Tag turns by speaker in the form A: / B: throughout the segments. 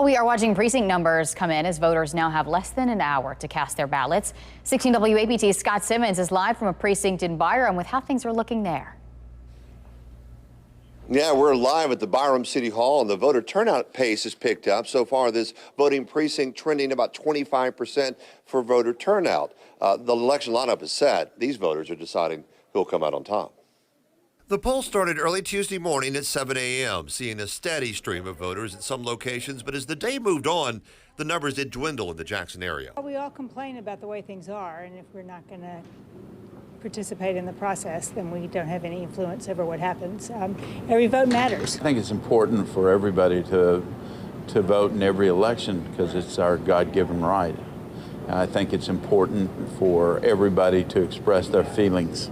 A: We are watching precinct numbers come in as voters now have less than an hour to cast their ballots. 16 WAPT's Scott Simmons is live from a precinct in Byram with how things are looking there.
B: Yeah, we're live at the Byram City Hall, and the voter turnout pace has picked up. So far, this voting precinct trending about 25% for voter turnout. The election lineup is set. These voters are deciding who will come out on top. The poll started early Tuesday morning at 7 a.m., seeing a steady stream of voters at some locations. But as the day moved on, the numbers did dwindle in the Jackson area.
C: We all complain about the way things are, and if we're not going to participate in the process, then we don't have any influence over what happens. Every vote matters.
D: I think it's important for everybody to vote in every election because it's our God-given right. And I think it's important for everybody to express their feelings.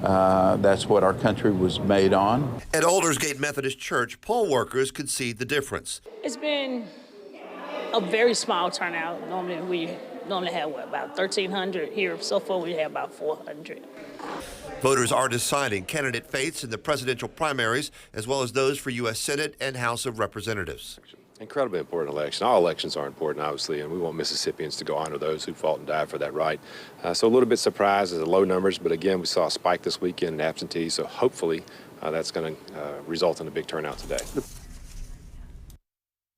D: That's what our country was made on.
B: At Aldersgate Methodist Church, poll workers could see the difference.
E: It's been a very small turnout. Normally we have about 1,300 here. So far we have about 400.
B: Voters are deciding candidate fates in the presidential primaries, as well as those for U.S. Senate and House of Representatives.
F: Incredibly important election. All elections are important, obviously, and we want Mississippians to go honor those who fought and died for that right. So a little bit surprised at the low numbers, but again, we saw a spike this weekend in absentees, so hopefully that's going to result in a big turnout today.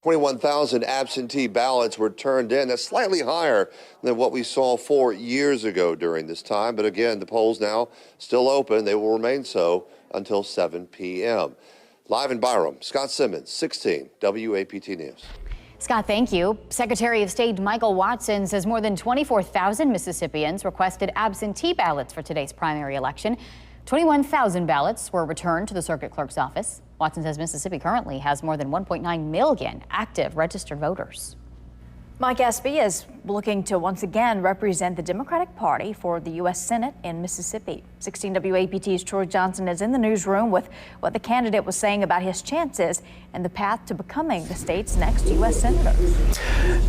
B: 21,000 absentee ballots were turned in. That's slightly higher than what we saw 4 years ago during this time. But again, the polls now still open. They will remain so until 7 p.m. Live in Byram, Scott Simmons, 16 WAPT News.
A: Scott, thank you. Secretary of State Michael Watson says more than 24,000 Mississippians requested absentee ballots for today's primary election. 21,000 ballots were returned to the circuit clerk's office. Watson says Mississippi currently has more than 1.9 million active registered voters.
G: Mike Espy is looking to once again represent the Democratic Party for the U.S. Senate in Mississippi. 16 WAPT's Troy Johnson is in the newsroom with what the candidate was saying about his chances and the path to becoming the state's next U.S. Senator.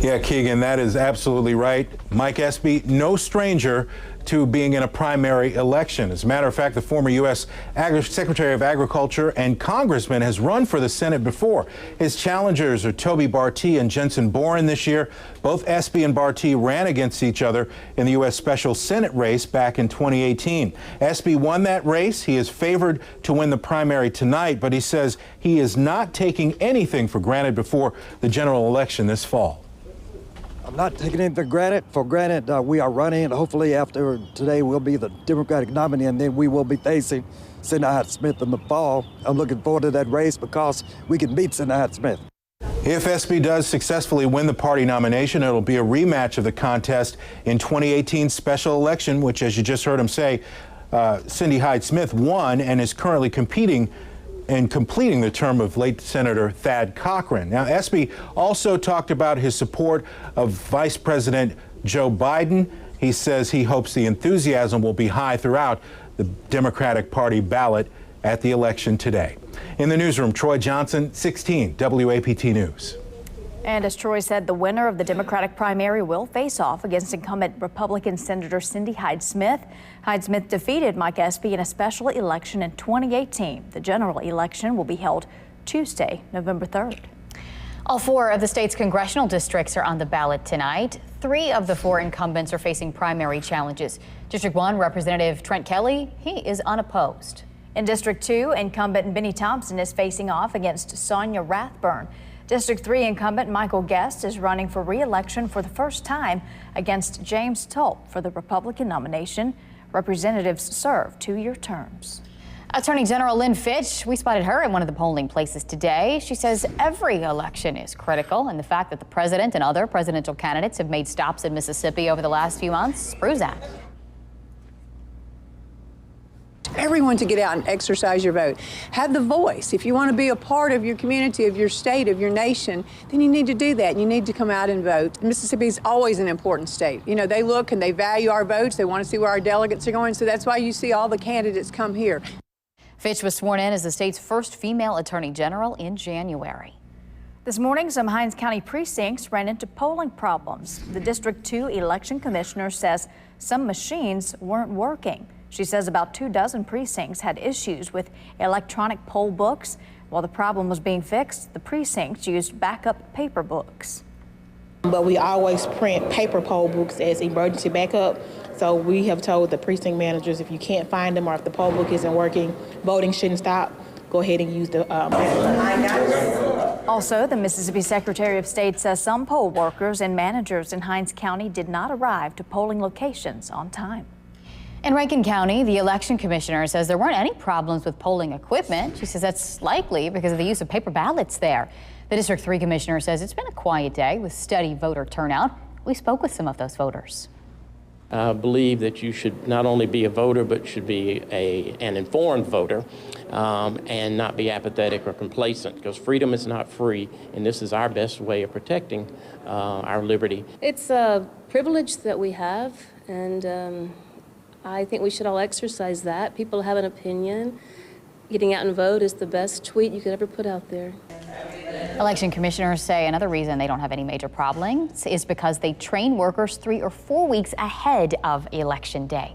H: Yeah, Keegan, that is absolutely right. Mike Espy, no stranger to being in a primary election. As a matter of fact, the former U.S. Secretary of Agriculture and congressman has run for the Senate before. His challengers are Toby Bartee and Jensen Boren this year. Both Espy and Bartee ran against each other in the U.S. Special Senate race back in 2018. Espy won that race. He is favored to win the primary tonight, but he says he is not taking anything for granted before the general election this fall.
I: I'm not taking anything for granted. We are running, and hopefully after today we'll be the Democratic nominee, and then we will be facing Senator Hyde-Smith in the fall. I'm looking forward to that race because we can beat Senator Hyde-Smith.
H: If Espy does successfully win the party nomination, it'll be a rematch of the contest in 2018's special election, which, as you just heard him say, Cindy Hyde-Smith won and is currently competing and completing the term of late Senator Thad Cochran. Now, Espy also talked about his support of Vice President Joe Biden. He says he hopes the enthusiasm will be high throughout the Democratic Party ballot at the election today. In the newsroom, Troy Johnson, 16 WAPT News.
G: And as Troy said, the winner of the Democratic primary will face off against incumbent Republican Senator Cindy Hyde-Smith. Hyde-Smith defeated Mike Espy in a special election in 2018. The general election will be held Tuesday, November 3rd.
A: All 4 of the state's congressional districts are on the ballot tonight. 3 of the 4 incumbents are facing primary challenges. District 1, Representative Trent Kelly, he is unopposed. In District 2, incumbent Benny Thompson is facing off against Sonia Rathburn. District 3 incumbent Michael Guest is running for re-election for the first time against James Tulp for the Republican nomination. Representatives serve 2-year terms. Attorney General Lynn Fitch, we spotted her in one of the polling places today. She says every election is critical, and the fact that the president and other presidential candidates have made stops in Mississippi over the last few months proves that.
J: Everyone to get out and exercise your vote. Have the voice. If you want to be a part of your community, of your state, of your nation, then you need to do that. You need to come out and vote. Mississippi is always an important state. You know, they look and they value our votes. They want to see where our delegates are going. So that's why you see all the candidates come here.
A: Fitch was sworn in as the state's first female attorney general in January.
G: This morning, some Hinds County precincts ran into polling problems. The District 2 election commissioner says some machines weren't working. She says about 24 precincts had issues with electronic poll books. While the problem was being fixed, the precincts used backup paper books.
K: But we always print paper poll books as emergency backup. So we have told the precinct managers if you can't find them or if the poll book isn't working, voting shouldn't stop. Go ahead and use the
G: Also, the Mississippi Secretary of State says some poll workers and managers in Hinds County did not arrive to polling locations on time.
A: In Rankin County, the election commissioner says there weren't any problems with polling equipment. She says that's likely because of the use of paper ballots there. The District 3 commissioner says it's been a quiet day with steady voter turnout. We spoke with some of those voters.
L: I believe that you should not only be a voter, but should be an informed voter and not be apathetic or complacent, because freedom is not free, and this is our best way of protecting our liberty.
M: It's a privilege that we have, and I think we should all exercise that. People have an opinion. Getting out and vote is the best tweet you could ever put out there.
A: Election commissioners say another reason they don't have any major problems is because they train workers 3 or 4 weeks ahead of Election Day.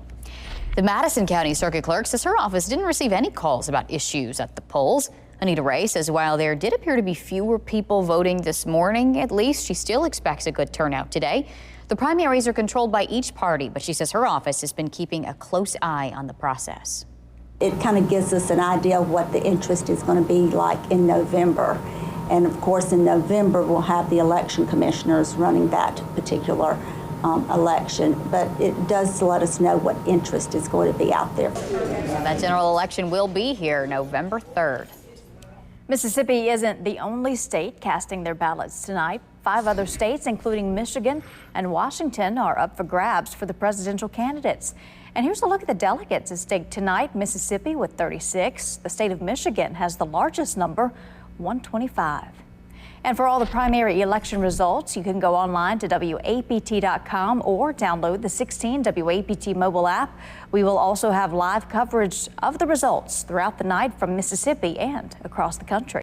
A: The Madison County Circuit Clerk says her office didn't receive any calls about issues at the polls. Anita Ray says while there did appear to be fewer people voting this morning, at least she still expects a good turnout today. The primaries are controlled by each party, but she says her office has been keeping a close eye on the process.
N: It kind of gives us an idea of what the interest is going to be like in November. And of course, in November, we'll have the election commissioners running that particular election. But it does let us know what interest is going to be out there.
A: That general election will be here November 3rd.
G: Mississippi isn't the only state casting their ballots tonight. 5 other states, including Michigan and Washington, are up for grabs for the presidential candidates. And here's a look at the delegates at stake tonight. Mississippi with 36. The state of Michigan has the largest number, 125. And for all the primary election results, you can go online to WAPT.com or download the 16 WAPT mobile app. We will also have live coverage of the results throughout the night from Mississippi and across the country.